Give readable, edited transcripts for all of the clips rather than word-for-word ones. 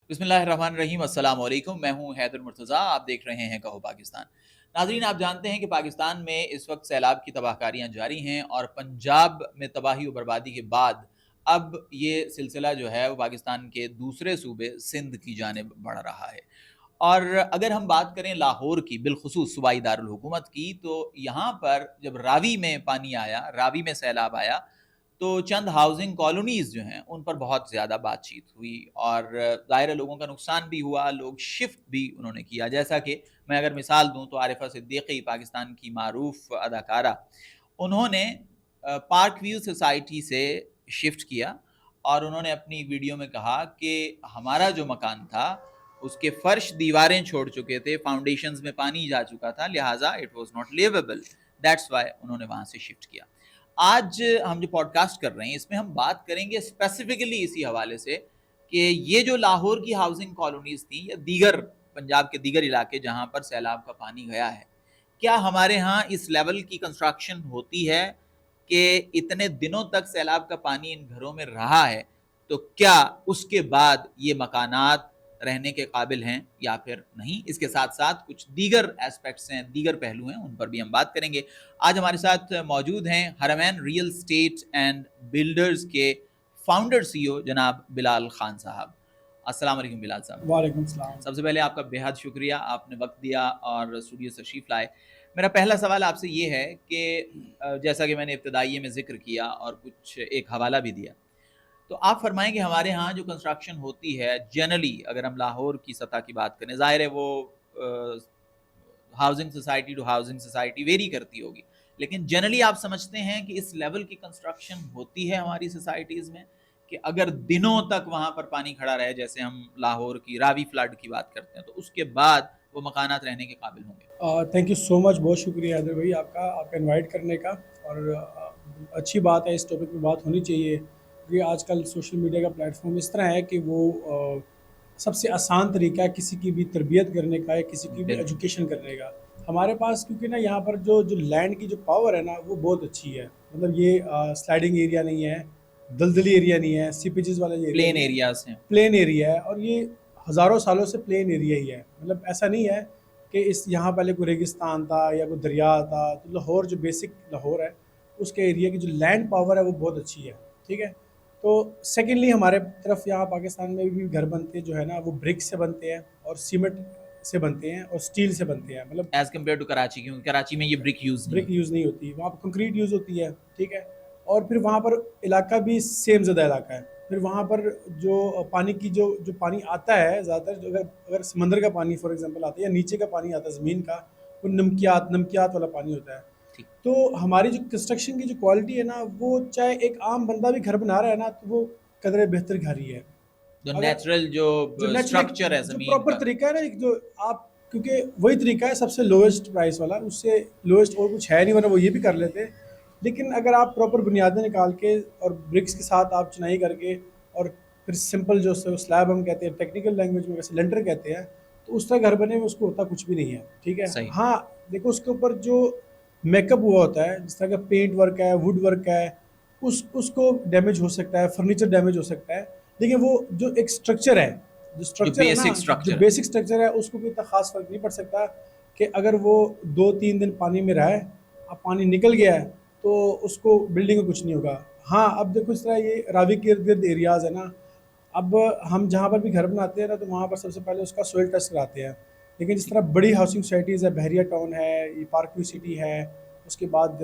बिस्मिल्लाहिर्रहमानिर्रहीम अस्सलाम वालेकुम। मैं हूं हैदर मुर्तज़ा। आप देख रहे हैं कहो पाकिस्तान। नाज़रीन, आप जानते हैं कि पाकिस्तान में इस वक्त सैलाब की तबाहकारियां जारी हैं और पंजाब में तबाही और बर्बादी के बाद अब ये सिलसिला जो है वो पाकिस्तान के दूसरे सूबे सिंध की जानिब बढ़ रहा है। और अगर हम बात करें लाहौर की, बिलखुसूस सूबाई दारुल हुकूमत की, तो यहाँ पर जब रावी में पानी आया, रावी में सैलाब आया, तो चंद हाउसिंग कॉलोनीज़ जो हैं, उन पर बहुत ज़्यादा बातचीत हुई और ज़ाहिर है लोगों का नुकसान भी हुआ, लोग शिफ्ट भी उन्होंने किया। जैसा कि मैं अगर मिसाल दूँ तो आरिफ़ा सिद्दीकी, पाकिस्तान की मारूफ़ अदाकारा, उन्होंने पार्क व्यू सोसाइटी से शिफ्ट किया और उन्होंने अपनी वीडियो में कहा कि हमारा जो मकान था, उसके फ़र्श दीवारें छोड़ चुके थे, फाउंडेशंस में पानी जा चुका था, लिहाज़ा it was not livable, that's why उन्होंने वहाँ से शिफ्ट किया। आज हम जो पॉडकास्ट कर रहे हैं इसमें हम बात करेंगे स्पेसिफिकली इसी हवाले से कि ये जो लाहौर की हाउसिंग कॉलोनीज थी या दीगर पंजाब के दीगर इलाके जहां पर सैलाब का पानी गया है, क्या हमारे यहाँ इस लेवल की कंस्ट्रक्शन होती है कि इतने दिनों तक सैलाब का पानी इन घरों में रहा है, तो क्या उसके बाद ये मकानात रहने के काबिल हैं या फिर नहीं। इसके साथ साथ कुछ दीगर एस्पेक्ट्स हैं, दीगर पहलू हैं, उन पर भी हम बात करेंगे। आज हमारे साथ मौजूद हैं हरमैन रियल स्टेट एंड बिल्डर्स के फाउंडर सीईओ जनाब बिलाल खान साहब। अस्सलाम वालेकुम बिलाल साहब। वालेकुम सलाम। सबसे पहले आपका बेहद शुक्रिया, आपने वक्त दिया और स्टूडियो तशरीफ़ लाए। मेरा पहला सवाल आपसे ये है कि जैसा कि मैंने इब्तदाइये में ज़िक्र किया और कुछ एक हवाला भी दिया, तो आप फरमाएं कि हमारे यहाँ जो कंस्ट्रक्शन होती है जनरली, अगर हम लाहौर की सतह की बात करें, ज़ाहिर है वो housing society to housing society vary करती होगी, लेकिन जनरली आप समझते हैं कि इस लेवल की कंस्ट्रक्शन होती है हमारी सोसाइटीज़ में कि अगर दिनों तक वहाँ पर पानी खड़ा रहे, जैसे हम लाहौर की रावी फ्लड की बात करते हैं, तो उसके बाद वो मकानात रहने के काबिल होंगे? थैंक यू सो मच, बहुत शुक्रिया हैदर भाई आपका आपका इनवाइट करने का। और अच्छी बात है, इस टॉपिक पे बात होनी चाहिए क्योंकि आजकल सोशल मीडिया का प्लेटफॉर्म इस तरह है कि वो सबसे आसान तरीका है किसी की भी तरबियत करने का या किसी की भी बिल्कुल। एजुकेशन करने का। हमारे पास क्योंकि ना यहाँ पर जो जो लैंड की जो पावर है ना वो बहुत अच्छी है। मतलब ये स्लाइडिंग एरिया नहीं है, दलदली एरिया नहीं है, सीपेजेस वाला ये एरिया प्लेन नहीं है, एरियाज हैं। प्लेन एरिया है। और ये हज़ारों सालों से प्लेन एरिया ही है। मतलब ऐसा नहीं है कि इस यहाँ पहले कोई रेगिस्तान था या कोई दरिया था। तो लाहौर जो बेसिक लाहौर है उसके एरिया की जो लैंड पावर है वो बहुत अच्छी है। ठीक है। तो सेकेंडली हमारे तरफ यहाँ पाकिस्तान में भी घर बनते जो है ना वो ब्रिक से बनते हैं और सीमेंट से बनते हैं और स्टील से बनते हैं। मतलब एज कम्पेयर टू कराची, क्योंकि कराची में ये ब्रिक यूज़ नहीं ब्रिक होती। यूज़ नहीं होती, वहाँ पर कंक्रीट यूज़ होती है। ठीक है। और फिर वहाँ पर इलाका भी सेम ज़्यादा इलाका है। फिर वहाँ पर जो पानी की जो जो पानी आता है ज़्यादातर, जो अगर अगर समंदर का पानी फॉर एग्जांपल आता है या नीचे का पानी आता है ज़मीन का, वो नमकियात नमकियात वाला पानी होता है। ठीक। तो हमारी जो कंस्ट्रक्शन की जो क्वालिटी है ना, वो चाहे एक आम बंदा भी घर बना रहा है ना तो वो कदरे बेहतर घर ही है। जो अगर नेचुरल जो जो नेचुरल स्ट्रक्चर है जो ज़मीन प्रॉपर का। तरीका है ना, एक जो आप, क्योंकि वही तरीका है सबसे लोएस्ट प्राइस वाला, उससे लोएस्ट और कुछ है नहीं, वरना वो ये भी कर लेते। लेकिन अगर आप प्रॉपर बुनियादें निकाल के और ब्रिक्स के साथ आप चिनाई करके और फिर सिंपल जो स्लैब हम कहते हैं टेक्निकल लैंग्वेज में वैसे लेंटर कहते हैं, तो उस तरह घर बने में उसको होता कुछ भी नहीं है। ठीक है। सही। हाँ, देखो उसके ऊपर जो मेकअप हुआ होता है, जिस तरह का पेंट वर्क है, वुड वर्क है, उसको डैमेज हो सकता है, फर्नीचर डैमेज हो सकता है। लेकिन वो जो एक स्ट्रक्चर है, जो जो स्ट्रक्चर है ना, बेसिक जो स्ट्रक्चर है। बेसिक स्ट्रक्चर है, उसको कोई इतना खास फर्क नहीं पड़ सकता कि अगर वो 2-3 दिन पानी में रहा है, अब पानी निकल गया है तो उसको बिल्डिंग में कुछ नहीं होगा। हाँ, अब देखो इस तरह ये रावी के इर्द गिर्द एरियाज है ना, अब हम जहाँ पर भी घर बनाते हैं ना तो वहाँ पर सबसे पहले उसका सोइल टेस्ट कराते हैं। लेकिन जिस ठीक। तरह बड़ी हाउसिंग सोसाइटीज़ है, बहरिया टाउन है, ये पार्क व्यू सिटी है, उसके बाद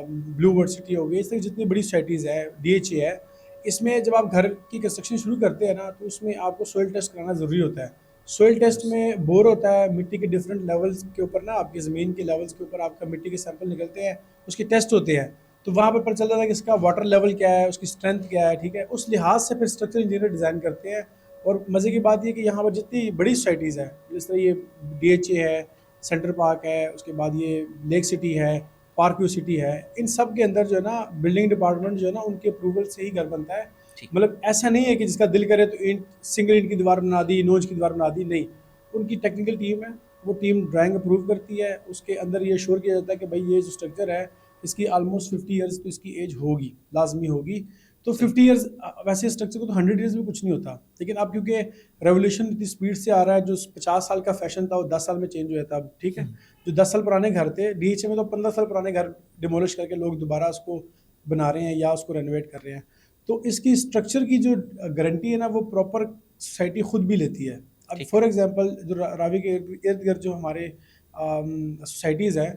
ब्लू वर्ड सिटी हो गई, इस तरह की जितनी बड़ी सोसाइटीज़ है, DHA है, इसमें जब आप घर की कंस्ट्रक्शन शुरू करते हैं ना तो उसमें आपको सोइल टेस्ट कराना ज़रूरी होता है। Soil test yes. में बोर होता है, मिट्टी के डिफरेंट लेवल्स के ऊपर ना, आपकी ज़मीन के लेवल्स के ऊपर आपका मिट्टी के सैंपल निकलते हैं, उसके टेस्ट होते हैं। तो वहाँ पर पता चलता है कि इसका वाटर लेवल क्या है, उसकी स्ट्रेंथ क्या है। ठीक है। उस लिहाज से फिर स्ट्रक्चर इंजीनियर डिज़ाइन करते हैं। और मज़े की बात ये कि यहाँ पर जितनी बड़ी सोसाइटीज़ हैं, जिस तरह ये DHA है, सेंटर पार्क है, उसके बाद ये लेक सिटी है, पार्क व्यू सिटी है, इन सब के अंदर जो है ना बिल्डिंग डिपार्टमेंट जो है ना उनके अप्रूवल से ही घर बनता है। ठीक। मतलब ऐसा नहीं है कि जिसका दिल करे तो ईंट, सिंगल ईंट की दीवार बना दी, नोच की दीवार बना दी, नहीं। उनकी टेक्निकल टीम है, वो टीम ड्राइंग अप्रूव करती है, उसके अंदर ये श्योर किया जाता है कि भाई ये जो स्ट्रक्चर है इसकी ऑलमोस्ट 50 ईयर्स तो इसकी एज होगी, लाजमी होगी। तो 50 ईयर्स वैसे स्ट्रक्चर को तो 100 ईयर्स में कुछ नहीं होता, लेकिन अब क्योंकि रेवोल्यूशन इतनी स्पीड से आ रहा है, जो 50 साल का फैशन था वो 10 साल में चेंज हो जाता है अब, ठीक है। जो 10 साल पुराने घर थे डीएचए में, तो 15 साल पुराने घर डिमोलिश करके लोग दोबारा उसको बना रहे हैं या उसको रेनोवेट कर रहे हैं। तो इसकी स्ट्रक्चर की जो गारंटी है ना, वो प्रॉपर सोसाइटी खुद भी लेती है। अब फॉर एग्जांपल जो रावी के इर्द गिर्द जो हमारे सोसाइटीज़ हैं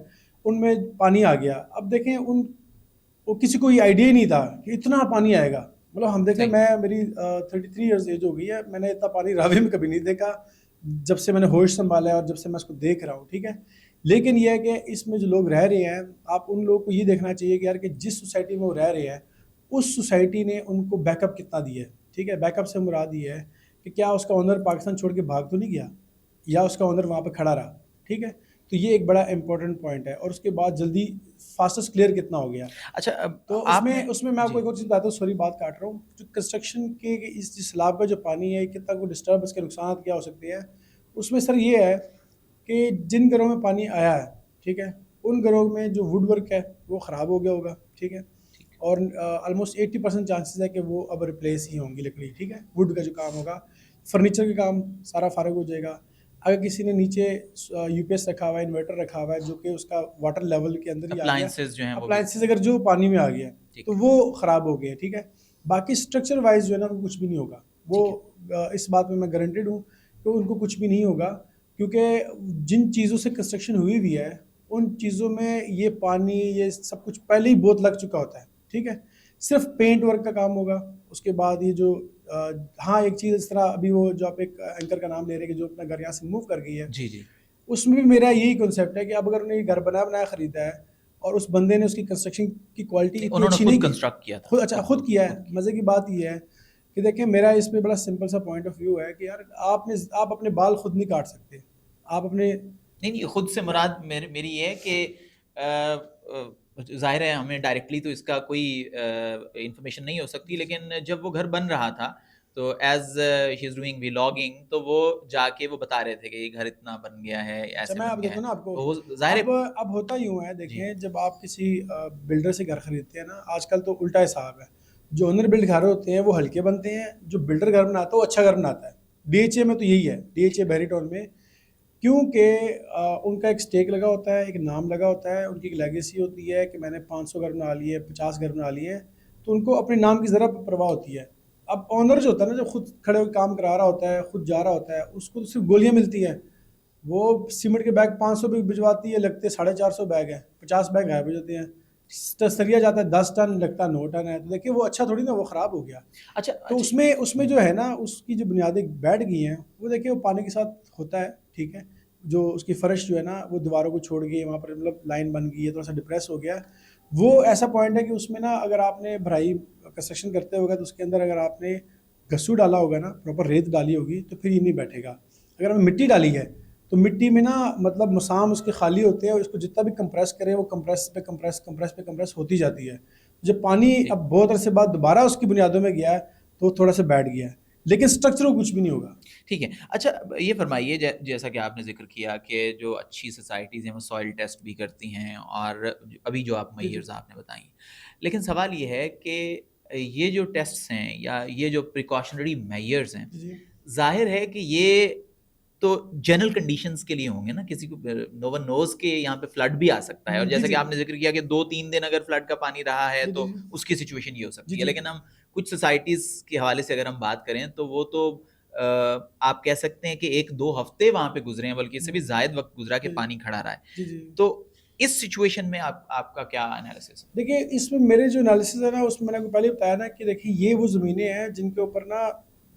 उनमें पानी आ गया, अब देखें वो किसी को ये आइडिया ही नहीं था कि इतना पानी आएगा। मतलब हम देखें, मैं मेरी 33 ईयर्स एज हो गई है, मैंने इतना पानी रावी में कभी नहीं देखा जब से मैंने होश संभाला है और जब से मैं इसको देख रहा हूँ, ठीक है। लेकिन यह है कि इसमें जो लोग रह रहे हैं, आप उन लोगों को ये देखना चाहिए कि यार कि जिस सोसाइटी में वो रह रहे हैं उस सोसाइटी ने उनको बैकअप कितना दिया है, ठीक है। बैकअप से मुराद ये है कि क्या उसका ओनर पाकिस्तान छोड़ के भाग तो नहीं गया, या उसका ओनर वहाँ पर खड़ा रहा, ठीक है। तो ये एक बड़ा इंपॉर्टेंट पॉइंट है। और उसके बाद जल्दी फास्टेस्ट क्लियर कितना हो गया। अच्छा, तो उसमें मैं आपको एक और चीज़ बताता हूँ, सॉरी बात काट रहा हूँ। जो कंस्ट्रक्शन के इस सैलाब का जो पानी है, कितना को डिस्टर्ब, इसके नुकसान क्या हो सकते हैं, उसमें सर ये है कि जिन घरों में पानी आया है, ठीक है, उन घरों में जो वुड वर्क है वो ख़राब हो गया होगा, ठीक है। और ऑलमोस्ट 80% चांसेस है कि वो अब रिप्लेस ही होंगी लकड़ी, ठीक है। वुड का जो काम होगा, फर्नीचर का काम सारा फारग हो जाएगा। अगर किसी ने नीचे यूपीएस रखा हुआ है, इन्वर्टर रखा हुआ है, जो कि उसका वाटर लेवल के अंदर ही आ गया, जो हैं अप्लायंसेज अगर जो पानी में आ गया तो वो ख़राब हो गया, ठीक है। बाकी स्ट्रक्चर वाइज जो है ना, वो कुछ भी नहीं होगा। वो इस बात में मैं गारंटेड हूँ कि उनको कुछ भी नहीं होगा, क्योंकि जिन चीज़ों से कंस्ट्रक्शन हुई हुई है उन चीज़ों में ये पानी, ये सब कुछ पहले ही बहुत लग चुका होता है, ठीक है। सिर्फ पेंट वर्क का काम होगा। उसके बाद ये जो हाँ, एक चीज़ इस तरह, अभी वो जो आप एक एंकर का नाम ले रहे हैं कि जो अपना घर यहाँ से मूव कर गई है, जी जी, उसमें भी मेरा यही कॉन्सेप्ट है कि अब अगर उन्हें घर बनाया खरीदा है और उस बंदे ने उसकी कंस्ट्रक्शन की क्वालिटी इतनी अच्छी नहीं की, कंस्ट्रक्ट किया था, खुद किया है। मज़े की बात ये है कि देखें, मेरा इसमें बड़ा सिंपल सा पॉइंट ऑफ व्यू है कि यार आप अपने बाल खुद नहीं काट सकते। आप अपने नहीं, खुद से मुराद मेरी ये है कि ज़ाहिर है हमें डायरेक्टली तो इसका कोई इन्फॉर्मेशन नहीं हो सकती, लेकिन जब वो घर बन रहा था तो as she is doing vlogging, तो वो जाके वो बता रहे थे कि ये घर इतना बन गया है, ऐसे मैं बन आप गया देता है। हूँ ना आपको, तो ज़ाहिर अब होता यूँ है, देखें, जब आप किसी बिल्डर से घर खरीदते हैं ना, आजकल तो उल्टा हिसाब है। जो ओनर बिल्ड घर होते हैं वो हल्के बनते हैं, जो बिल्डर घर बनाता है वो अच्छा घर बनाता है। डीएचए में तो यही है, डीएचए बैरिटोन में, क्योंकि उनका एक स्टेक लगा होता है, एक नाम लगा होता है, उनकी एक लेगेसी होती है कि मैंने 500 घर बना लिए, 50 घर बना लिए, तो उनको अपने नाम की ज़रा परवाह होती है। अब ऑनर जो होता है ना, जो खुद खड़े होकर काम करा रहा होता है, खुद जा रहा होता है, उसको तो सिर्फ गोलियां मिलती हैं। वो सीमेंट के बैग 500 भी भिजवाती है, लगते 450 बैग हैं, 50 बैग गायब हो जाते हैं। सरिया जाता है 10 टन, लगता 9 टन है, तो देखिए वो अच्छा थोड़ी ना, वो ख़राब हो गया। अच्छा, तो उसमें जो है ना, उसकी जो बुनियादें बैठ गई हैं, वो देखिए वो पानी के साथ होता है, ठीक है। जो उसकी फर्श जो है ना, वो दीवारों को छोड़ गई, वहाँ पर मतलब लाइन बन गई है, थोड़ा सा डिप्रेस हो गया। वो ऐसा पॉइंट है कि उसमें ना, अगर आपने भराई कंस्ट्रक्शन करते होगा तो उसके अंदर अगर आपने गस्सू डाला होगा ना, प्रॉपर रेत डाली होगी, तो फिर ये नहीं बैठेगा। अगर हमने मिट्टी डाली है तो मिट्टी में ना, मतलब मसाम उसके खाली होते हैं, और इसको जितना भी कंप्रेस करें वो कंप्रेस होती जाती है। जब पानी अब बहुत अरसे बाद दोबारा उसकी बुनियादों में गया है तो थोड़ा सा बैठ गया है, लेकिन स्ट्रक्चर को कुछ भी नहीं होगा। ठीक है। अच्छा, ये फरमाइए, जैसा कि आपने ज़िक्र किया कि जो अच्छी सोसाइटीज़ हैं वो सॉइल टेस्ट भी करती हैं, और अभी जो आप जी जी मेजर्स आपने बताई, लेकिन सवाल ये है कि ये जो टेस्ट्स हैं या ये जो प्रिकॉशनरी मेजर्स हैं, जी जी ज़ाहिर है कि ये तो जनरल कंडीशंस के लिए होंगे ना, किसी को नो वन नोज़ के यहाँ पे फ्लड भी आ सकता है, और जी जैसा कि जी आपने ज़िक्र किया कि 2-3 दिन अगर फ्लड का पानी रहा है जी तो जी उसकी सिचुएशन ये हो जी सकती है। जी लेकिन हम कुछ सोसाइटीज़ के हवाले से अगर हम बात करें तो वो तो आप कह सकते हैं कि 1-2 हफ्ते वहाँ पे गुज़रे हैं, बल्कि इससे भी ज़ायद वक़्त गुज़रा कि जी पानी खड़ा रहा है। जी जी। तो इस सिचुएशन में आपका क्या एनालिसिस है? देखिए, इसमें मेरे जो एनालिसिस है ना, उसमें मैंने आपको पहले बताया ना कि देखिए, ये वो ज़मीनें हैं जिनके ऊपर ना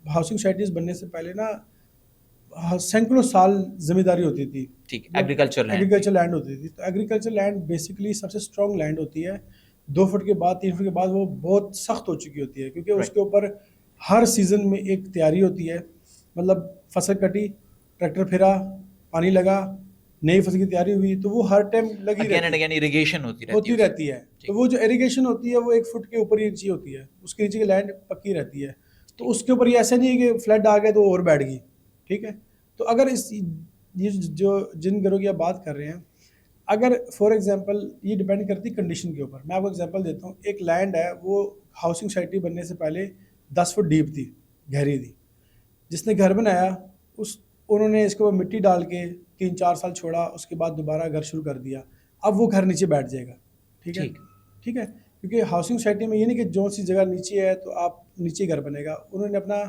हाउसिंग सोसाइटीज़ बनने से पहले ना सैकड़ों साल ज़मींदारी होती थी, ठीक है, मतलब एग्रीकल्चर लैंड थी। एग्रीकल्चर लैंड होती थी। तो एग्रीकल्चर लैंड बेसिकली सबसे स्ट्रॉन्ग लैंड होती है। 2 फुट के बाद, 3 फुट के बाद वो बहुत सख्त हो चुकी होती है, क्योंकि राइट। उसके ऊपर हर सीज़न में एक तैयारी होती है। मतलब फसल कटी, ट्रैक्टर फिरा, पानी लगा, नई फसल की तैयारी हुई, तो वो हर टाइम लगी अगेन रहती एंड है, अगेन इरिगेशन होती रहती है होती है। उसमें। तो ठीक, वो जो इरिगेशन होती है वो 1 फुट के ऊपर ही नीचे होती है, उसके नीचे की लैंड पक्की रहती है। तो ठीक। उसके ऊपर ये ऐसा नहीं है कि फ्लड आ गया तो वो और बैठ गई, ठीक है। तो अगर इस ये जो जिन घरों की आप बात कर रहे हैं, अगर फॉर एग्जांपल ये डिपेंड करती है कंडीशन के ऊपर। मैं आपको एग्जांपल देता हूँ, एक लैंड है वो हाउसिंग सोसाइटी बनने से पहले 10 फुट डीप थी, गहरी थी। जिसने घर बनाया उस उन्होंने इसके ऊपर मिट्टी डाल के 3-4 साल छोड़ा, उसके बाद दोबारा घर शुरू कर दिया। अब वो घर नीचे बैठ जाएगा, ठीक है। ठीक। ठीक है, क्योंकि हाउसिंग सोसाइटी में ये नहीं कि जो सी जगह नीचे है तो आप नीचे घर बनेगा। उन्होंने अपना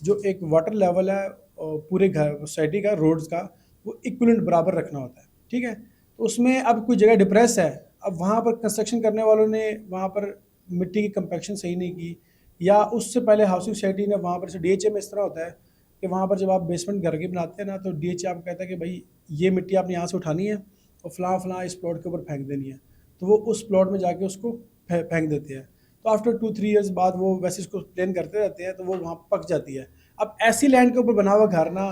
जो एक वाटर लेवल है पूरे घर सोसाइटी का, रोड्स का, वो इक्वलेंट बराबर रखना होता है, ठीक है। तो उसमें अब कोई जगह डिप्रेस है, अब वहाँ पर कंस्ट्रक्शन करने वालों ने वहाँ पर मिट्टी की कंपैक्शन सही नहीं की, या उससे पहले हाउसिंग सोसाइटी ने वहाँ पर, से डीएचए में इस तरह होता है कि वहाँ पर जब आप बेसमेंट घर के बनाते हैं ना, तो डीएचए आपको कहता है कि भाई ये मिट्टी आपने यहाँ से उठानी है और फलां फलां इस प्लॉट के ऊपर फेंक देनी है। तो वो उस प्लॉट में जाके उसको फेंक देते हैं। तो आफ्टर 2-3 ईयर्स बाद वो वैसे इसको प्लेन करते रहते हैं, तो वो वहाँ पक जाती है। अब ऐसी लैंड के ऊपर बना हुआ घर ना,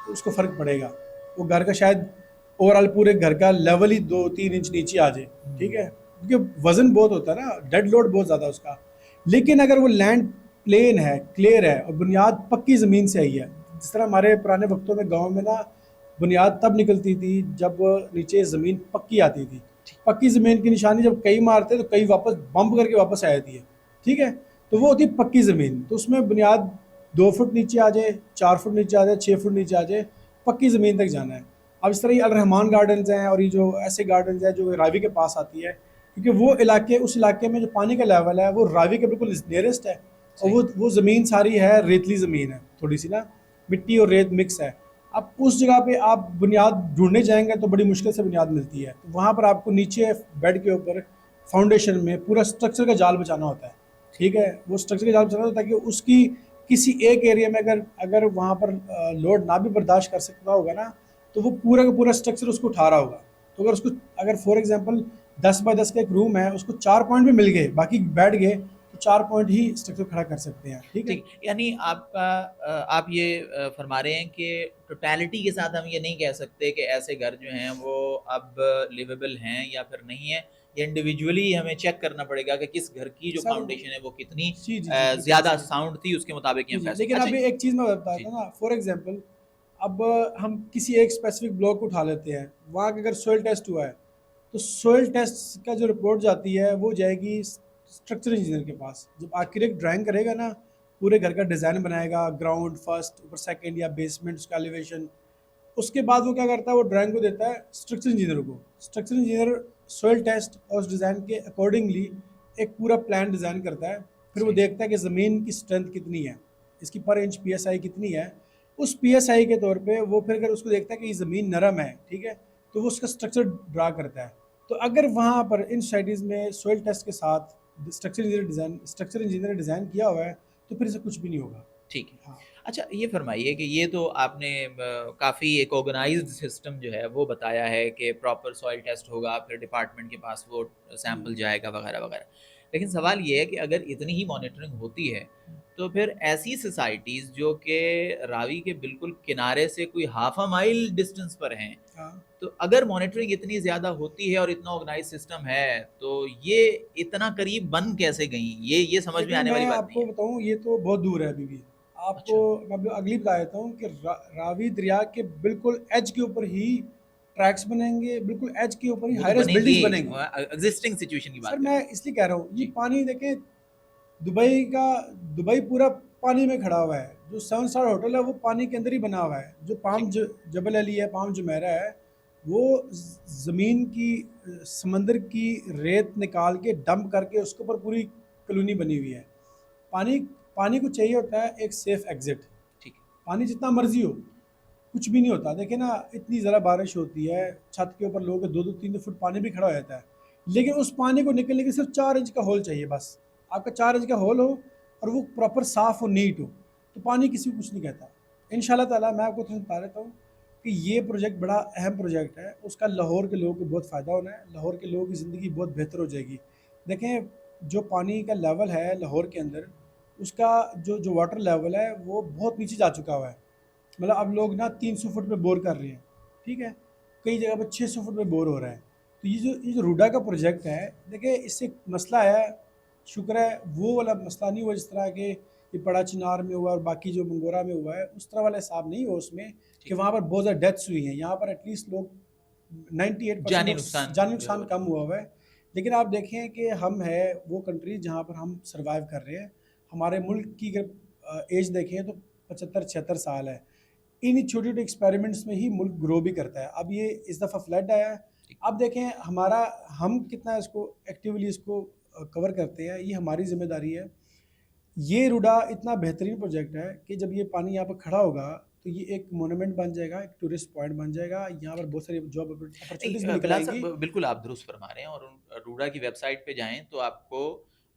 तो उसको फ़र्क पड़ेगा। वो घर का शायद ओवरऑल पूरे घर का लेवल ही 2-3 इंच नीचे आ जाए, ठीक है, क्योंकि वजन बहुत होता है ना, डेड लोड बहुत ज़्यादा उसका। लेकिन अगर वो लैंड प्लेन है, क्लियर है और बुनियाद पक्की ज़मीन से आई है, जिस तरह हमारे पुराने वक्तों में गांव में ना बुनियाद तब निकलती थी जब नीचे ज़मीन पक्की आती थी। पक्की ज़मीन की निशानी जब कई मारते तो कई वापस बम्प करके वापस आ जाती है, ठीक है। तो वो होती है पक्की ज़मीन, तो उसमें बुनियाद 2 फुट नीचे आ जाए, 4 फुट नीचे आ जाए, 6 फुट नीचे आ जाए, पक्की ज़मीन तक जाना है। अब इस तरह ये अल रहमान गार्डन्स हैं और ये जो ऐसे गार्डन्स हैं जो रावी के पास आती है, क्योंकि वो इलाके, उस इलाके में जो पानी का लेवल है वो रावी के बिल्कुल नियरेस्ट है। और वो ज़मीन सारी है रेतली ज़मीन है, थोड़ी सी ना मिट्टी और रेत मिक्स है। अब उस जगह पे आप बुनियाद ढूंढने जाएंगे तो बड़ी मुश्किल से बुनियाद मिलती है। तो वहाँ पर आपको नीचे बेड के ऊपर फाउंडेशन में पूरा स्ट्रक्चर का जाल बचाना होता है, ठीक है। वो स्ट्रक्चर का जाल बचाना होता है ताकि उसकी किसी एक एरिया में अगर अगर वहाँ पर लोड ना भी बर्दाश्त कर सकता होगा ना, तो वो पूरा का पूरा स्ट्रक्चर उसको उठा रहा होगा। तो अगर उसको, अगर फॉर एग्जांपल 10 बाय 10 का एक रूम है, उसको 4 पॉइंट भी मिल गए, बाकी बैठ गए, तो 4 पॉइंट ही स्ट्रक्चर खड़ा कर सकते हैं, ठीक है। ठीक, यानी आपका आप ये फरमा रहे हैं कि टोटलिटी के साथ हम ये नहीं कह सकते कि ऐसे घर जो हैं वो अब लिवेबल हैं या फिर नहीं है। ये इंडिविजुअली हमें चेक करना पड़ेगा कि किस घर की जो सर फाउंडेशन है वो कितनी जी जी जी, बिल्कुल ज़्यादा सही। साउंड थी, उसके मुताबिक ये जी, जी। फैसला। लेकिन अच्छा। अभी एक चीज़ मैं बताता जी। हूँ ना, फॉर एग्जांपल अब हम किसी एक स्पेसिफिक ब्लॉक को उठा लेते हैं, वहाँ का अगर सोइल टेस्ट हुआ है, तो सोइल टेस्ट का जो रिपोर्ट जाती है वो जाएगी स्ट्रक्चर इंजीनियर के पास। जब आर्किटेक्ट ड्राइंग करेगा ना, पूरे घर का डिज़ाइन बनाएगा, ग्राउंड फर्स्ट, ऊपर सेकंड या बेसमेंट, उसका एलिवेशन, उसके बाद वो क्या करता है, वो ड्राइंग को देता है स्ट्रक्चर इंजीनियर को। स्ट्रक्चर इंजीनियर सॉइल टेस्ट और उस डिज़ाइन के अकॉर्डिंगली एक पूरा प्लान डिज़ाइन करता है। फिर वो जी। देखता है कि ज़मीन की स्ट्रेंथ कितनी है, इसकी पर इंच पीएसआई कितनी है। उस पीएसआई के तौर पे वो फिर अगर उसको देखता है कि ये ज़मीन नरम है, ठीक है, तो वो उसका स्ट्रक्चर ड्रा करता है। तो अगर वहाँ पर इन सोसाइटीज़ में सॉइल टेस्ट के साथ स्ट्रक्चर इंजीनियर ने डिज़ाइन किया हुआ है, तो फिर इसे कुछ भी नहीं होगा। ठीक है। हाँ अच्छा, ये फ़रमाइए कि ये तो आपने काफ़ी एक ऑर्गनाइज़्ड सिस्टम जो है वो बताया है कि प्रॉपर सॉइल टेस्ट होगा, फिर डिपार्टमेंट के पास वो सैंपल जाएगा वगैरह-वगैरह। लेकिन सवाल ये है कि अगर इतनी ही मॉनिटरिंग होती है, तो फिर ऐसी सोसाइटीज़ जो कि रावी के बिल्कुल किनारे से कोई हाफ़ अ माइल डिस्टेंस पर हैं, हाँ। तो अगर मॉनिटरिंग इतनी ज़्यादा होती है और इतना ऑर्गनाइज़्ड सिस्टम है, तो ये इतना करीब बन कैसे गईं? ये समझ में देखिए आने मैं वाली बात नहीं आपको है। बताऊँ, ये तो बहुत दूर है अभी भी। आपको अच्छा। मैं अभी अगली बता देता हूँ कि रावी दरिया के बिल्कुल एज के ऊपर ही ट्रैक्स बनेंगे, बिल्कुल एज के ऊपर ही वो तो हाईरेस्ट बनेंगे, बिल्डिंग्स बनेंगी। एक्जिस्टिंग सिचुएशन की सर बात कर मैं रहे हैं। इसलिए कह रहा हूँ, ये जी। पानी देखें, दुबई का, दुबई पूरा पानी में खड़ा हुआ है। जो 7 स्टार होटल है वो पानी के अंदर ही बना हुआ है। जो ठीक। जबल अली है, पाम जुमेरा है, वो ज़मीन की समंदर की रेत निकाल के डंप करके उसके ऊपर पूरी कॉलोनी बनी हुई है। पानी पानी को चाहिए होता है एक सेफ एग्जिट। ठीक है। पानी जितना मर्जी हो, कुछ भी नहीं होता। देखिए ना, इतनी ज़रा बारिश होती है, छत के ऊपर लोगों के 2-2 3 फुट पानी भी खड़ा हो जाता है, लेकिन उस पानी को निकलने के सिर्फ 4 इंच का होल चाहिए बस। आपका 4 इंच का होल हो और वो प्रॉपर साफ़ हो, नीट हो, तो पानी किसी को कुछ नहीं कहता। इंशाल्लाह ताला मैं आपको थोड़ा बता देता हूँ कि ये प्रोजेक्ट बड़ा अहम प्रोजेक्ट है। उसका लाहौर के लोगों को बहुत फ़ायदा होना है, लाहौर के लोगों की ज़िंदगी बहुत बेहतर हो जाएगी। देखें, जो पानी का लेवल है लाहौर के अंदर, उसका जो जो वाटर लेवल है वो बहुत नीचे जा चुका हुआ है। मतलब अब लोग ना 300 फुट पे बोर कर रहे हैं, ठीक है, कई जगह पे 600 फुट पे बोर हो रहा है। तो ये जो रूडा का प्रोजेक्ट है, देखिए इससे मसला है, शुक्र है वो वाला मसला नहीं हुआ जिस तरह के ये पड़ा चिनार में हुआ और बाकी जो मंगोरा में हुआ है, उस तरह वाला हिसाब नहीं हुआ उसमें कि ठीक। वहाँ पर बहुत ज़्यादा डेथ्स हुई हैं। यहाँ पर एटलीस्ट लोग 98% जानी नुकसान जानी जो है नुकसान कम हुआ हुआ है। लेकिन आप देखें कि हम है वो कंट्री जहाँ पर हम सर्वाइव कर रहे हैं। हमारे मुल्क की अगर एज देखें तो 75-76 साल है। इन छोटे-छोटे एक्सपेरिमेंट्स में ही मुल्क ग्रो भी करता है। अब ये इस दफ़ा फ्लड आया है, ठीक। अब देखें हमारा हम कितना इसको एक्टिवली इसको कवर करते हैं, ये हमारी ज़िम्मेदारी है। ये रुडा इतना बेहतरीन प्रोजेक्ट है कि जब ये पानी यहाँ पर खड़ा होगा, तो ये एक मोन्यूमेंट बन जाएगा, एक टूरिस्ट पॉइंट बन जाएगा। यहाँ पर बहुत सारी जॉब नहीं अपॉर्चुनिटीज़ भी निकल बिलाल आएँगी। साहब बिल्कुल आप दुरुस्त फरमा रहे हैं और उन रूडा की वेबसाइट पे जाएँ तो आपको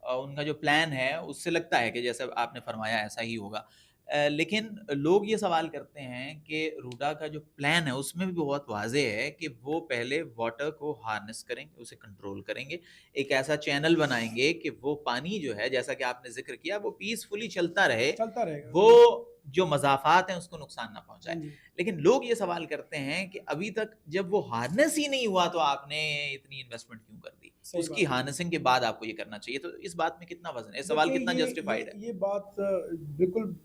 उनका जो प्लान है उससे लगता है कि जैसा आपने फरमाया ऐसा ही होगा। लेकिन लोग ये सवाल करते हैं कि रूडा का जो प्लान है उसमें भी बहुत वाज़ेह है कि वो पहले वाटर को हार्नेस करेंगे, उसे कंट्रोल करेंगे। एक ऐसा चैनल बनाएँगे कि वो पानी जो है जैसा कि आपने ज़िक्र किया वो पीसफुली चलता रहे, चलता रहेगा, वो जी। जो मज़ाफ़ात हैं उसको नुकसान ना हाँ पहुँचाए। जी, लेकिन लोग ये सवाल करते हैं कि अभी तक जब वो हार्नेस ही नहीं हुआ तो आपने इतनी इन्वेस्टमेंट क्यों कर दी? सही उसकी बात है। हार्नेसिंग के बाद आपको ये करना चाहिए। तो इस बात में कितना वज़न है? ये सवाल देखिए कितना जस्टिफाइड है? ये बात बिल्कुल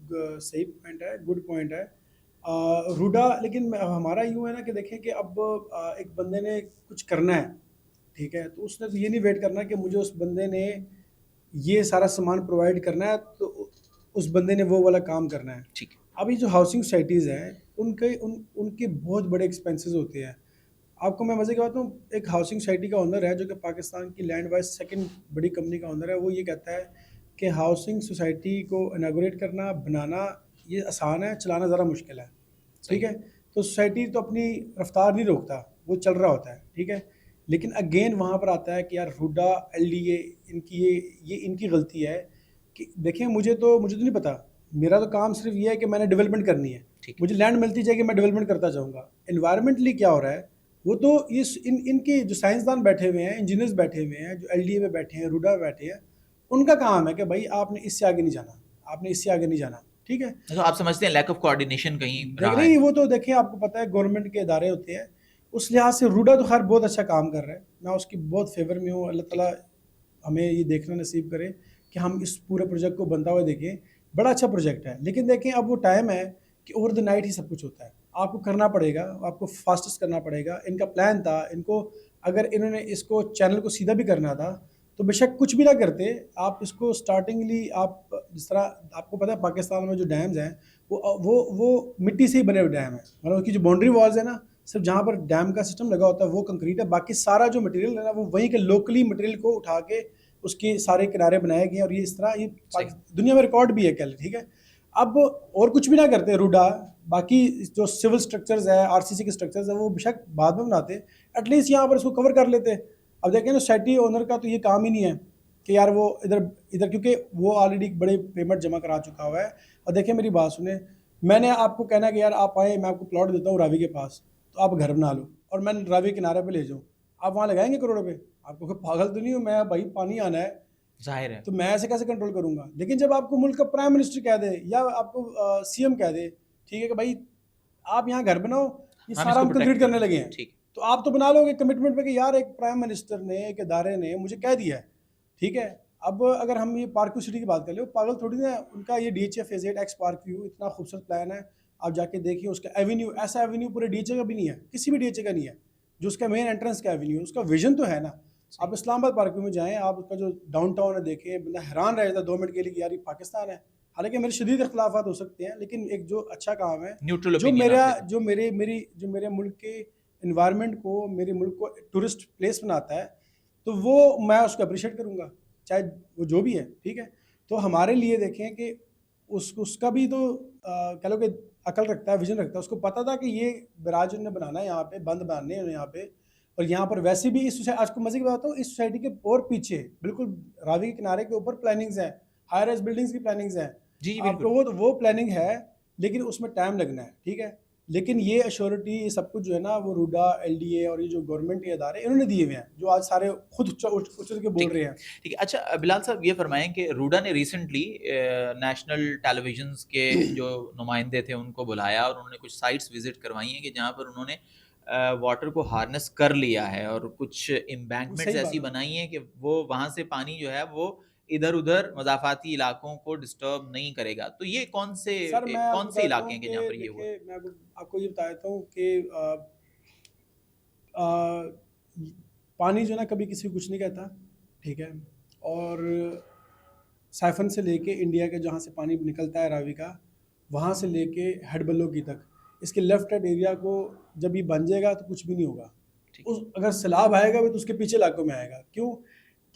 सही पॉइंट है, गुड पॉइंट है। रूडा लेकिन हमारा यूँ है ना कि देखें कि अब एक बंदे ने कुछ करना है, ठीक है? तो उसने तो ये नहीं वेट करना कि मुझे उस बंदे ने ये सारा सामान प्रोवाइड करना है, तो उस बंदे ने वो वाला काम करना है। ठीक है, अब ये जो हाउसिंग सोसाइटीज़ हैं, उनके बहुत बड़े एक्सपेंसेस होते हैं। आपको मैं मज़े की बात बताऊँ, एक हाउसिंग सोसाइटी का ओनर है जो कि पाकिस्तान की लैंड वाइज़ सेकंड बड़ी कंपनी का ओनर है, वो ये कहता है कि हाउसिंग सोसाइटी को इनॉग्रेट करना, बनाना ये आसान है, चलाना ज़रा मुश्किल है, ठीक सही। है? तो सोसाइटी तो अपनी रफ़्तार नहीं रोकता, वो चल रहा होता है, ठीक है? लेकिन अगेन वहाँ पर आता है कि यार हुडा, एलडीए इनकी ये इनकी गलती है कि देखिए मुझे तो नहीं पता, मेरा तो काम सिर्फ़ ये है कि मैंने डेवलपमेंट करनी है। ठीक है, मुझे लैंड मिलती जाएगी, मैं डेवलपमेंट करता जाऊँगा। एनवायरमेंटली क्या हो रहा है, वो तो इस इनके जो साइंसदान बैठे हुए हैं, इंजीनियर्स बैठे हुए हैं, जो एलडीए में बैठे हैं, रुडा में बैठे हैं, उनका काम है कि भाई आपने इससे आगे नहीं जाना, आपने इससे आगे नहीं जाना, ठीक है? तो आप समझते हैं लैक ऑफ कोऑर्डिनेशन कहीं देख रहा रहे है? हैं वो तो देखिए आपको पता है गवर्नमेंट के इदारे होते हैं, उस लिहाज से रुडा तो खैर बहुत अच्छा काम कर रहा है, मैं उसकी बहुत फेवर में हूँ। अल्लाह ठीक ताला है, हमें ये देखना नसीब करे कि हम इस पूरे प्रोजेक्ट को बनता हुआ देखें। बड़ा अच्छा प्रोजेक्ट है, लेकिन देखें अब वो टाइम है कि ओवर द नाइट ही सब कुछ होता है। आपको करना पड़ेगा, आपको फास्टेस्ट करना पड़ेगा। इनका प्लान था, इनको अगर इन्होंने इसको चैनल को सीधा भी करना था, तो बेशक कुछ भी ना करते, आप इसको स्टार्टिंगली आप जिस तरह आपको पता है पाकिस्तान में जो डैम्स हैं, वो मिट्टी से ही बने हुए डैम हैं। मतलब उसकी जो बाउंड्री वॉल्स है ना, सिर्फ जहाँ पर डैम का सिस्टम लगा होता है वो कंक्रीट है, बाकी सारा जो मटेरियल है ना वो वहीं के लोकली मटेरियल को उठा के उसके सारे किनारे बनाए गए हैं। और ये इस तरह ये सही। दुनिया में रिकॉर्ड भी है कल, ठीक है? अब और कुछ भी ना करते रूडा, बाकी जो सिविल स्ट्रक्चर्स है, आरसीसी के स्ट्रक्चर्स है, वो बेशक बाद में बनाते, एटलीस्ट यहाँ पर इसको कवर कर लेते। अब देखें ना, सोसाइटी ओनर का तो ये काम ही नहीं है कि यार वो इधर इधर, क्योंकि वो ऑलरेडी बड़े पेमेंट जमा करा चुका हुआ है। और देखिए मेरी बात सुने, मैंने आपको कहना है कि यार आप आए, मैं आपको प्लॉट देता हूँ रावी के पास, तो आप घर बना लो और मैं रावी किनारे पे ले जाऊँ, आप वहाँ लगाएंगे करोड़ों पे? आपको कोई पागल तो नहीं हूँ मैं भाई, पानी आना है ज़ाहिर है। तो मैं ऐसे कैसे कंट्रोल करूँगा? लेकिन जब आपको मुल्क का प्राइम मिनिस्टर कह दे या आपको सीएम कह दे, ठीक है कि भाई आप यहाँ घर बनाओ, ये हम सारा इसको हम प्रोटेक्ट कंक्रीट करने करेंगे। लगे हैं, ठीक है, तो आप तो बना लोगे कमिटमेंट पे कि यार एक प्राइम मिनिस्टर ने, एक इदारे ने मुझे कह दिया है, ठीक है? अब अगर हम ये पार्क व्यू सिटी की बात कर ले, पागल थोड़ी ना है, उनका ये DHA phase 8 x park view इतना खूबसूरत प्लान है, आप जाके देखिए उसका एवेन्यू, ऐसा एवेन्यू पूरे डीएचए का भी नहीं है, किसी भी डीएचए का नहीं है, जो उसका मेन एंट्रेंस का एवेन्यू है, उसका विजन तो है ना। आप सही। इस्लामाबाद पार्क व्यू में जाएँ, आप उसका जो डाउनटाउन है देखें, बंदा हैरान रह जाता है 2 मिनट के लिए कि यार ये पाकिस्तान है। हालाँकि मेरे शदीद इख्तिलाफ़ात हो सकते हैं, लेकिन एक जो अच्छा काम है, न्यूट्रल जो ओपिनियन आप मेरा देते हैं। जो मेरे मेरी जो मेरे मुल्क के एनवायरनमेंट को, मेरे मुल्क को टूरिस्ट प्लेस बनाता है, तो वो मैं उसको अप्रिशिएट करूँगा, चाहे वो जो भी है, ठीक है? तो हमारे लिए देखें कि उसका भी तो कह लो कि अकल रखता है, विज़न रखता है, उसको पता था कि ये बैराज उन्होंने बनाना है यहाँ पे, बंद बनाने हैं यहाँ पे। और यहाँ पर वैसे भी इस सोसाइ आपको मज़े की बात बताऊँ, इस सोसाइटी के और पीछे बिल्कुल रावी के किनारे के ऊपर प्लानिंग्स हैं, हाई राइज़ बिल्डिंग्स की प्लानिंग्स हैं। जी, जी, आपको बिल्कुल। वो प्लानिंग है, लेकिन उसमें टाइम लगना है, ठीक है? लेकिन ये एश्योरिटी, ये सब कुछ जो है ना, वो रूडा, एलडीए और ये जो गवर्नमेंट के इदारे इन्होंने दिए हुए हैं, जो आज सारे खुद उठ के बोल ठीक है, रहे हैं। ठीक है। अच्छा बिलाल साहब ये फ़रमाएँ कि रूडा ने रिसेंटली नेशनल टेलीविज़न्स के जो नुमाइंदे थे उनको बुलाया और उन्होंने कुछ साइट्स विज़िट करवाई हैं कि जहाँ पर उन्होंने वाटर को हार्नेस कर लिया है और कुछ एम्बैंकमेंट्स सही ऐसी बात है। बनाई हैं कि वो वहाँ से पानी जो है वो इधर-उधर मज़ाफ़ाती इलाकों को डिस्टर्ब नहीं करेगा। तो ये सर मैं आपको कौन से बताता इलाके हूँ हैं कि कि जहाँ पर ये हुआ? देखिए मैं आपको ये बता देता हूँ कि पानी जो ना कभी किसी को कुछ नहीं कहता, ठीक है। और साइफन से लेके इंडिया के जहाँ से पानी निकलता है रावी का, वहाँ से लेके हेडबल्लो की तक, इसके लेफ्ट हैंड एरिया को जब ये बन जाएगा तो कुछ भी नहीं होगा। ठीक। उस अगर सैलाब आएगा भी तो उसके पीछे इलाकों में आएगा। क्यों?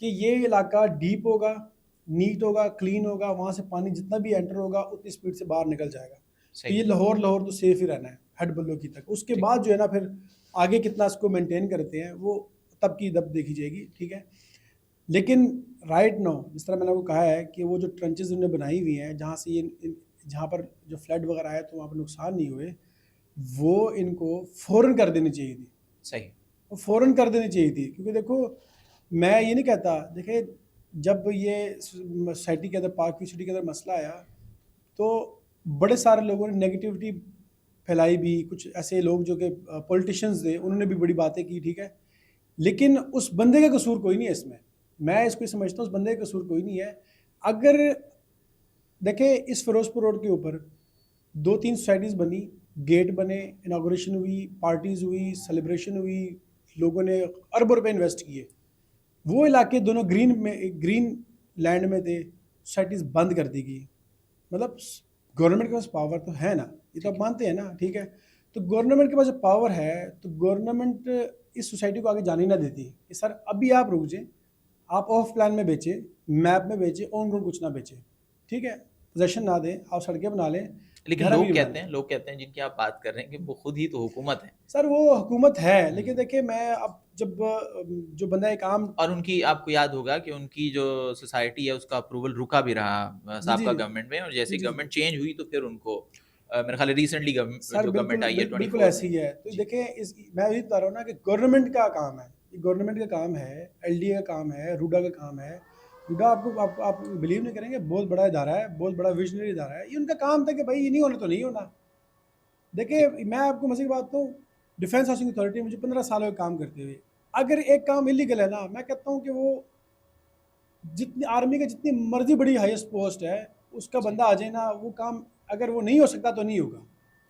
कि ये इलाका डीप होगा, नीट होगा, क्लीन होगा, वहाँ से पानी जितना भी एंटर होगा उतनी स्पीड से बाहर निकल जाएगा। तो सही। ये लाहौर तो सेफ ही रहना है हेडबल्लो की तक। उसके ठीक। बाद जो है ना फिर आगे कितना इसको मेंटेन करते हैं वो तब की तब देखी जाएगी, ठीक है। लेकिन राइट नो जिस तरह मैंने आपको कहा है कि वो जो ट्रंचेस उन्होंने बनाई हुई हैं जहाँ से ये जहाँ पर जो फ्लड वगैरह आया तो वहाँ पर नुकसान नहीं हुए, वो इनको फ़ौरन कर देनी चाहिए थी। सही। वो फ़ौरन कर देनी चाहिए थी, क्योंकि देखो मैं ये नहीं कहता, देखिए जब ये सोसाइटी के अंदर पाक सिटी के अंदर मसला आया तो बड़े सारे लोगों ने नेगेटिविटी फैलाई भी, कुछ ऐसे लोग जो कि पॉलिटिशियंस थे उन्होंने भी बड़ी बातें की, ठीक है। लेकिन उस बंदे का कसूर कोई नहीं है इसमें, मैं इसको समझता हूँ उस बंदे का कसूर कोई नहीं है। अगर देखें इस फिरोजपुर रोड के ऊपर 2-3 सोसाइटीज़ बनी, गेट बने, इनागोरेशन हुई, पार्टीज़ हुई, सेलिब्रेशन हुई, लोगों ने अरब रुपए इन्वेस्ट किए, वो इलाके दोनों ग्रीन लैंड में थे, सोसाइटीज़ बंद कर दी गई। मतलब गवर्नमेंट के पास पावर तो है ना, ये तो आप मानते हैं ना, ठीक है। तो गवर्नमेंट के पास जब पावर है तो गवर्नमेंट इस सोसाइटी को आगे जाने ही ना देती कि सर अभी आप रुक जाएं, आप ऑफ प्लान में बेचें, मैप में बेचें, ऑन रोड कुछ ना बेचें, ठीक है। पोजेशन ना दें, आप सड़कें बना लें, लेकिन घर अभी बना लें। लोग कहते हैं जिनकी आप बात कर रहे हैं कि वो खुद ही तो हुकूमत है। सर वो हुकूमत है, लेकिन देखिए मैं अब जब जो बंदा एक आम और उनकी आपको याद होगा कि उनकी जो सोसाइटी है उसका अप्रूवल रुका भी रहा जी जी साबका गवर्नमेंट में, और जैसे जी ही जी गवर्नमेंट चेंज हुई तो फिर उनको मेरे ख्याल रिसेंटली सर जो गवर्नमेंट आई है बिल्कुल 24 ऐसी में। ही है। तो जी। देखें इस मैं वही बता रहा हूँ ना कि गवर्नमेंट का काम है, ये गवर्नमेंट का काम है, एलडीए का काम है, रूडा का काम है। रूडा आपको आप बिलीव नहीं करेंगे, बहुत बड़ा इदारा है, बहुत बड़ा विजनरी इदारा है। ये उनका काम था कि भाई ये नहीं होना तो नहीं होना। देखिए ठीक। मैं आपको मजे की बात तो डिफेंस हाउसिंग अथॉरिटी मुझे 15 साल हो गए काम करते हुए। अगर एक काम इलीगल है ना, मैं कहता हूँ कि वो जितनी आर्मी का जितनी मर्जी बड़ी हाईएस्ट पोस्ट है उसका सही। बंदा आ जाए ना, वो काम अगर वो नहीं हो सकता तो नहीं होगा।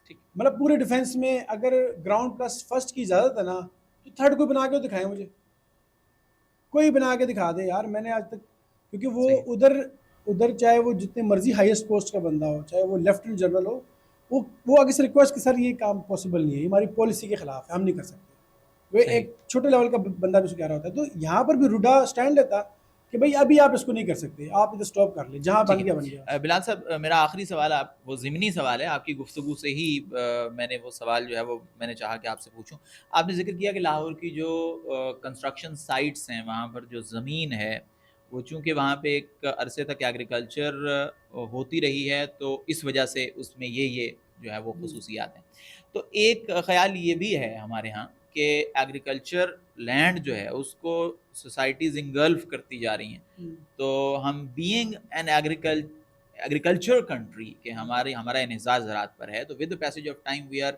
ठीक। मतलब पूरे डिफेंस में अगर ग्राउंड प्लस फर्स्ट की इजाज़त है ना तो थर्ड कोई बना के दिखाए मुझे, कोई बना के दिखा दे यार। मैंने आज तक, क्योंकि वो सही। उधर उधर चाहे वो जितने मर्जी हाईएस्ट पोस्ट का बंदा हो, चाहे वो लेफ्टिनेंट जनरल हो, वो आगे से रिक्वेस्ट कि सर ये काम पॉसिबल नहीं है, ये हमारी पॉलिसी के खिलाफ है, हम नहीं कर सकते। वो सही। एक छोटे लेवल का बंदा भी उसको कह रहा होता है। तो यहाँ पर भी रूडा स्टैंड लेता कि भाई अभी आप इसको नहीं कर सकते, आप इधर स्टॉप कर ले, जहाँ ठीक बन है। गया बन गया। बिलाल साहब, मेरा आखिरी सवाल आप वो ज़िमनी सवाल है, आपकी गुफ्तगू से ही मैंने वो सवाल जो है वो मैंने चाहा कि आपसे पूछूं। आपने जिक्र किया कि लाहौर की जो कंस्ट्रक्शन साइट्स हैं वहाँ पर जो ज़मीन है वो चूँकि वहाँ पे एक अरसे तक एग्रीकल्चर होती रही है तो इस वजह से उसमें ये जो है वो खसूसियात हैं। तो एक ख़्याल ये भी है हमारे यहाँ कि एग्रीकल्चर लैंड जो है उसको सोसाइटीज़ इंगल्फ करती जा रही हैं। तो हम बीइंग एन एग्रीकल्चर कंट्री के हमारे हमारा इन्हिसार ज़राअत पर है, तो with the passage of time we are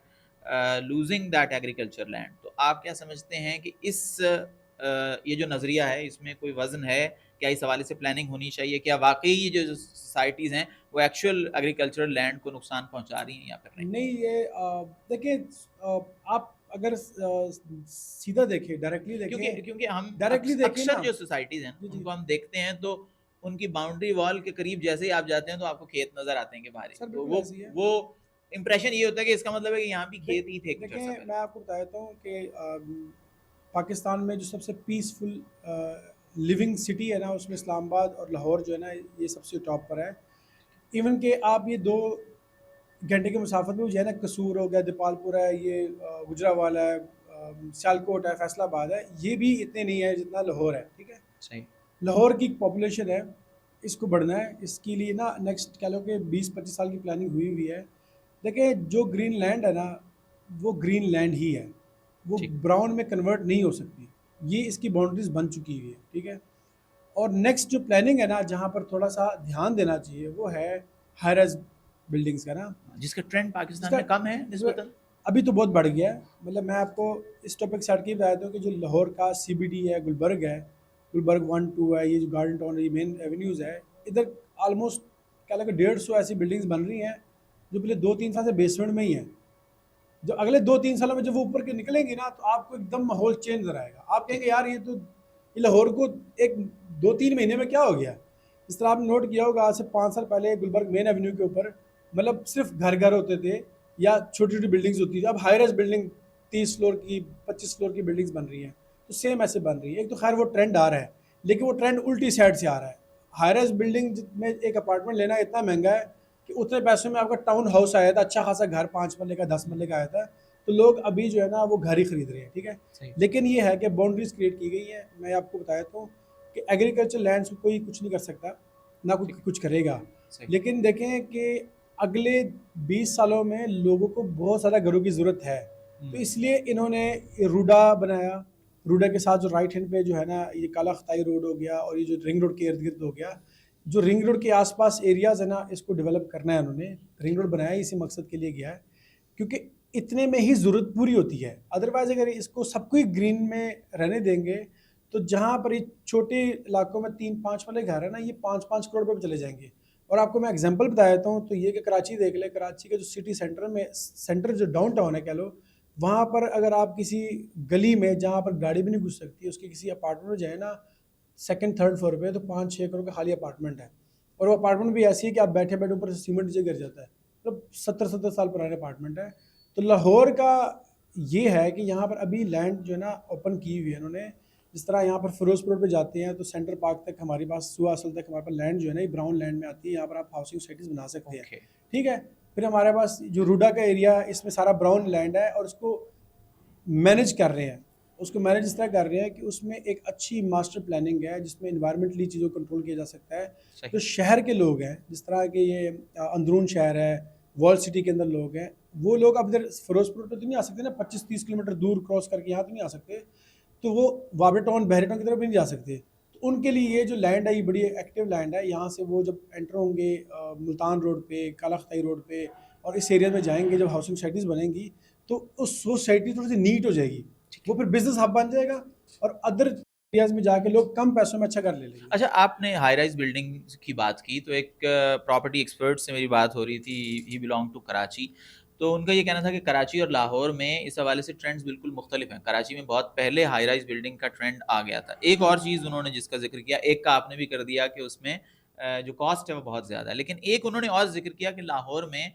losing that agriculture land. तो आप क्या समझते हैं कि इस ये जो नज़रिया है इसमें कोई वज़न है? क्या इस हवाले से प्लानिंग होनी चाहिए? क्या वाक़ई ये जो सोसाइटीज़ हैं वो एक्चुअल एग्रीकल्चरल लैंड को नुकसान पहुँचा रही हैं या फिर नहीं? नहीं ये देखिए आप अगर सीधा देखें, डायरेक्टली देखें, क्योंकि हम डायरेक्टली देखें अक्सर ना। जो सोसाइटीज़ हैं जी जी उनको हम देखते हैं तो उनकी बाउंड्री वॉल के करीब जैसे ही आप जाते हैं तो आपको खेत नज़र आते हैं कि बाहर सर तो बिल्कुल ऐसी है। वो इंप्रेशन ये होता है कि इसका मतलब है कि यहाँ भी दे, खेत ही थे कुछ अर्सा देखें पहले। मैं आपको बता देता हूँ कि पाकिस्तान में जो सबसे पीसफुल लिविंग सिटी है ना उसमें इस्लामाबाद और लाहौर जो है ना ये सबसे टॉप पर है। इवन कि आप ये 2 घंटे के मुसाफत में जो है ना, कसूर हो गया, दीपालपुर है, ये गुजरावाला है, सियालकोट है, फैसलाबाद है, ये भी इतने नहीं है जितना लाहौर है, ठीक है। सही। लाहौर की पॉपुलेशन है, इसको बढ़ना है, इसके लिए ना नेक्स्ट कह लो कि 20-25 साल की प्लानिंग हुई हुई है। देखिए जो ग्रीन लैंड है ना वो ग्रीन लैंड ही है, वो ठीक। ब्राउन में कन्वर्ट नहीं हो सकती, ये इसकी बाउंड्रीज बन चुकी हुई है, ठीक है। और नेक्स्ट जो प्लानिंग है ना जहाँ पर थोड़ा सा ध्यान देना चाहिए वो है हाई राइज बिल्डिंग्स का ना, जिसका ट्रेंड पाकिस्तान जिसका में कम है निस्बतन। अभी तो बहुत बढ़ गया है। मतलब मैं आपको इस टॉपिक से हट के बताया हूँ कि जो लाहौर का सीबीडी है, गुलबर्ग है, गुलबर्ग 1-2 है, ये जो गार्डन टाउन है, ये मेन एवेन्यूज़ है, इधर ऑलमोस्ट क्या लगा 150 ऐसी बिल्डिंग्स बन रही हैं जो पिछले 2-3 साल से बेसमेंट में ही हैं। जो अगले 2-3 सालों में जब वो ऊपर के निकलेंगी ना, तो आपको एकदम माहौल चेंज नजर आएगा। आप कहेंगे यार ये लाहौर को एक 2-3 महीने में क्या हो गया। इस तरह आपने नोट किया होगा, आज से 5 साल पहले गुलबर्ग मेन एवेन्यू के ऊपर मतलब सिर्फ घर घर होते थे या छोटी छोटी बिल्डिंग्स होती थी। अब हाई राइज बिल्डिंग 30 फ्लोर की 25 फ्लोर की बिल्डिंग्स बन रही हैं। तो सेम ऐसे बन रही है। एक तो खैर वो ट्रेंड आ रहा है, लेकिन वो ट्रेंड उल्टी साइड से आ रहा है। हाई राइज बिल्डिंग में एक अपार्टमेंट लेना इतना महंगा है कि उतने पैसों में आपका टाउन हाउस आया था, अच्छा खासा घर 5 मरले का 10 मरले का आया था। तो लोग अभी जो है ना वो घर ही खरीद रहे हैं, ठीक है। सही लेकिन ये है कि बाउंड्रीज क्रिएट की गई है। मैं आपको बताया तो कि एग्रीकल्चर लैंड्स को कोई कुछ नहीं कर सकता, ना कोई ठीक कुछ करेगा। सही लेकिन देखें कि अगले 20 सालों में लोगों को बहुत सारा घरों की ज़रूरत है। तो इसलिए इन्होंने ये रूडा बनाया। रूडा के साथ जो राइट हैंड पे जो है ना ये काला खताई रोड हो गया, और ये जो रिंग रोड के इर्द गिर्द हो गया, जो रिंग रोड के आसपास एरियाज़ है ना, इसको डेवलप करना है। उन्होंने रिंग रोड बनाया इसी मकसद के लिए गया है, क्योंकि इतने में ही ज़रूरत पूरी होती है। अदरवाइज़ अगर इसको सबको ही ग्रीन में रहने देंगे, तो जहाँ पर ये छोटे इलाकों में 3-5 वाले घर है ना, ये 5-5 करोड़ रुपये पे चले जाएंगे। और आपको मैं एग्जांपल बता देता हूँ, तो ये कि कराची देख ले, कराची के जो सिटी सेंटर में सेंटर जो डाउन टाउन है कह लो, वहाँ पर अगर आप किसी गली में जहाँ पर गाड़ी भी नहीं घुस सकती, उसके किसी अपार्टमेंट में जाए ना, सेकंड थर्ड फ्लोर पे, तो 5-6 करोड़ का खाली अपार्टमेंट है। और वो अपार्टमेंट भी ऐसी है कि आप बैठे बैठे ऊपर से सीमेंट नीचे गिर जाता है। मतलब 70-70 साल पुराने अपार्टमेंट है। तो लाहौर का ये है कि यहाँ पर अभी लैंड जो है ना ओपन की हुई है इन्होंने। जिस तरह यहाँ पर फिरोजपुर पे जाते हैं तो सेंटर पार्क तक हमारे पास, सुआ असल तक हमारे पास लैंड जो है ना, ये ब्राउन लैंड में आती है। यहाँ पर आप हाउसिंग सोसाइटीज़ बना सकते हैं, ओके ठीक है। फिर हमारे पास जो रूडा का एरिया, इसमें सारा ब्राउन लैंड है, और उसको मैनेज कर रहे हैं। उसको मैनेज इस तरह कर रहे हैं कि उसमें एक अच्छी मास्टर प्लानिंग है, जिसमें इन्वायरमेंटली चीज़ों को कंट्रोल किया जा सकता है। सही जो शहर के लोग हैं, जिस तरह के ये अंदरून शहर है, वर्ल्ड सिटी के अंदर लोग हैं, वो लोग अब इधर फिरोजपुर पे तो नहीं आ सकते ना, 25-30 किलोमीटर दूर क्रॉस करके यहाँ तो नहीं आ सकते। तो वो वाबे टाउन, बहरे टाउन की तरफ भी नहीं जा सकते। तो उनके लिए ये जो लैंड है, ये बड़ी एक्टिव लैंड है। यहाँ से वो जब एंटर होंगे मुल्तान रोड पे, काला खताई रोड पे, और इस एरिया में जाएंगे, जब हाउसिंग सोसाइटीज़ बनेंगी, तो उस सोसाइटी थोड़ी सी नीट हो जाएगी। ठीक वो है। फिर बिजनेस हब बन जाएगा, और अदर एरियाज में जाके लोग कम पैसों में अच्छा कर ले लेंगे। अच्छा, आपने हाई राइज बिल्डिंग की बात की, तो एक प्रॉपर्टी एक्सपर्ट से मेरी बात हो रही थी, ही बिलोंग टू कराची। तो उनका ये कहना था कि कराची और लाहौर में इस हवाले से ट्रेंड्स बिल्कुल मुख्तलिफ हैं। कराची में बहुत पहले हाई राइज बिल्डिंग का ट्रेंड आ गया था। एक और चीज़ उन्होंने जिसका जिक्र किया, एक का आपने भी कर दिया कि उसमें जो कॉस्ट है वो बहुत ज़्यादा है, लेकिन एक उन्होंने और जिक्र किया कि लाहौर में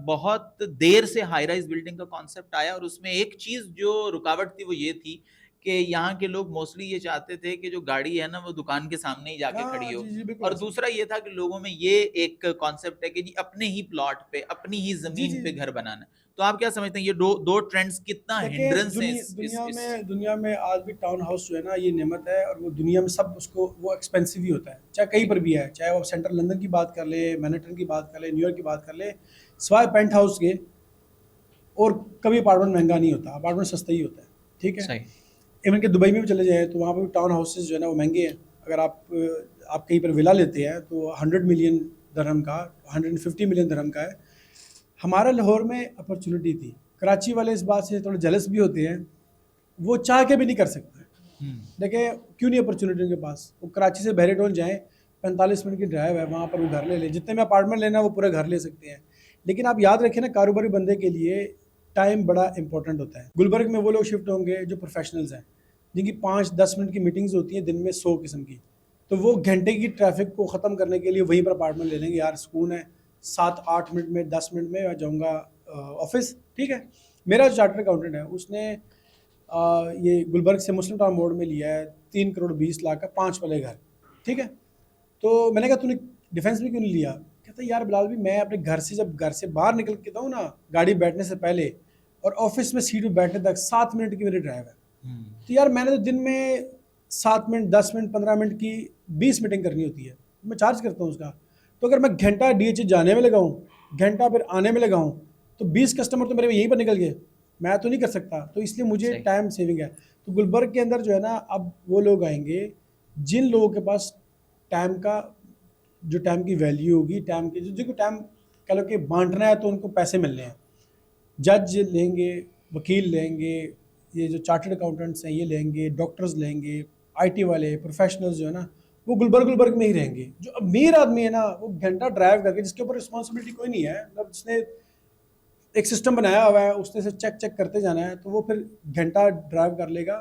बहुत देर से हाई राइज बिल्डिंग का कॉन्सेप्ट आया, और उसमें एक चीज़ जो रुकावट थी वो ये थी कि यहाँ के लोग मोस्टली ये चाहते थे कि जो गाड़ी है ना वो दुकान के सामने ही जाके खड़ी हाँ हो। जी जी, बिल्कुल और ऐसे ही। दूसरा ये था कि लोगों में ये एक कॉन्सेप्ट है कि जी अपने ही प्लॉट पे, अपनी ही जी ज़मीन जी पे घर बनाना है। तो आप क्या समझते हैं ये दो ट्रेंड्स कितना देखें, हिंड्रेंस है इस दुनिया में आज भी टाउन हाउस जो है ना, ये नेमत है। और वो दुनिया में सब उसको, वो एक्सपेंसिव ही होता है, चाहे कहीं ठीक पर भी है। चाहे वो सेंट्रल लंदन की बात कर ले, मैनहट्टन की बात कर ले, न्यूयॉर्क की बात कर ले, सिवाय पेंट हाउस के और कभी अपार्टमेंट महंगा नहीं होता, अपार्टमेंट सस्ता ही होता है, ठीक है। सही इवन के दुबई में भी चले जाए तो वहाँ पर भी टाउन हाउसेज जो है ना वो महंगे हैं। अगर आप कहीं पर विला लेते हैं तो 100 मिलियन दरहम का, 150 मिलियन दरहम का है। हमारा लाहौर में अपॉर्चुनिटी थी। कराची वाले इस बात से थोड़े जेलस भी होते हैं, वो चाह के भी नहीं कर सकते। देखिए क्यों नहीं अपॉर्चुनिटी उनके पास, वो कराची से बहरे टाउन जाएँ, 45 मिनट की ड्राइव है, वहाँ पर वो घर ले लें। जितने में अपार्टमेंट लेना है वो पूरा घर ले सकते हैं। लेकिन आप याद रखें ना, कारोबारी बंदे के लिए टाइम बड़ा इंपॉर्टेंट होता है। गुलबर्ग में वो लोग शिफ्ट होंगे जो प्रोफेशनल्स हैं, जिनकी 5-10 मिनट की मीटिंग्स होती हैं दिन में 100 किस्म की। तो वो घंटे की ट्रैफिक को ख़त्म करने के लिए वहीं पर अपार्टमेंट ले लेंगे। यार सुकून है, 7-8 मिनट में, 10 मिनट में मैं जाऊँगा ऑफिस, ठीक है। मेरा जो चार्टर्ड अकाउंटेंट है उसने ये गुलबर्ग से मुस्लिम टाउन मोड़ में लिया है 3 करोड़ 20 लाख का 5 वाले घर, ठीक है। तो मैंने कहा तूने डिफेंस में क्यों नहीं लिया? कहता यार बिलाल भी, मैं अपने घर से, जब घर से बाहर निकल के जाऊँ ना, गाड़ी बैठने से पहले और ऑफिस में सीट पर बैठने तक 7 मिनट की मेरी ड्राइव है। तो यार मैंने तो दिन में 7 मिनट, 10 मिनट, 15 मिनट की 20 मीटिंग करनी होती है, मैं चार्ज करता हूँ उसका। तो अगर मैं घंटा DH जाने में लगाऊँ, घंटा फिर आने में लगाऊँ, तो 20 कस्टमर तो मेरे यहीं पर निकल गए। मैं तो नहीं कर सकता, तो इसलिए मुझे सही टाइम सेविंग है। तो गुलबर्ग के अंदर जो है ना, अब वो लोग आएंगे जिन लोगों के पास टाइम का, जो टाइम की वैल्यू होगी, टाइम की जिनको टाइम कह लो कि बांटना है, तो उनको पैसे मिलने हैं। जज लेंगे, वकील लेंगे, ये जो चार्टर्ड अकाउंटेंट्स हैं ये लेंगे, डॉक्टर्स लेंगे, IT वाले प्रोफेशनल्स जो है ना, वो गुलबर्ग में ही रहेंगे। जो अमीर आदमी है ना, वो घंटा ड्राइव करके, जिसके ऊपर रिस्पॉन्सिबिलिटी कोई नहीं है, मतलब जिसने एक सिस्टम बनाया हुआ है, उसने से चेक चेक करते जाना है, तो वो फिर घंटा ड्राइव कर लेगा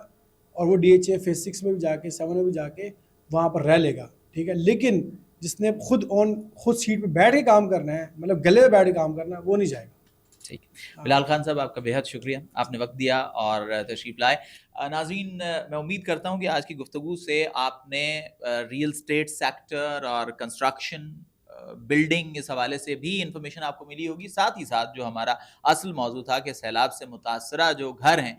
और वो DHA फेज 6 में भी जाके 7 में भी जाके वहाँ पर रह लेगा, ठीक है। लेकिन जिसने खुद सीट पे बैठ के काम करना है, मतलब गले में बैठ के काम करना है, वो नहीं जाएगा। ठीक। बिलाल खान साहब, आपका बेहद शुक्रिया, आपने वक्त दिया और तशरीफ लाए। नाज़रीन, मैं उम्मीद करता हूँ कि आज की गुफ्तगू से आपने रियल स्टेट सेक्टर और कंस्ट्रक्शन, बिल्डिंग, इस हवाले से भी इंफॉर्मेशन आपको मिली होगी। साथ ही साथ जो हमारा असल मौजू था कि सैलाब से मुतासरा जो घर हैं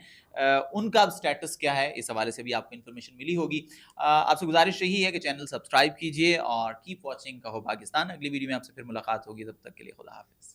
उनका अब स्टेटस क्या है, इस हवाले से भी आपको इन्फॉर्मेशन मिली होगी। आपसे गुजारिश रही है कि चैनल सब्सक्राइब कीजिए और कीप वॉचिंग कहो पाकिस्तान। अगली वीडियो में आपसे फिर मुलाकात होगी, तब तक के लिए खुदा हाफिज़।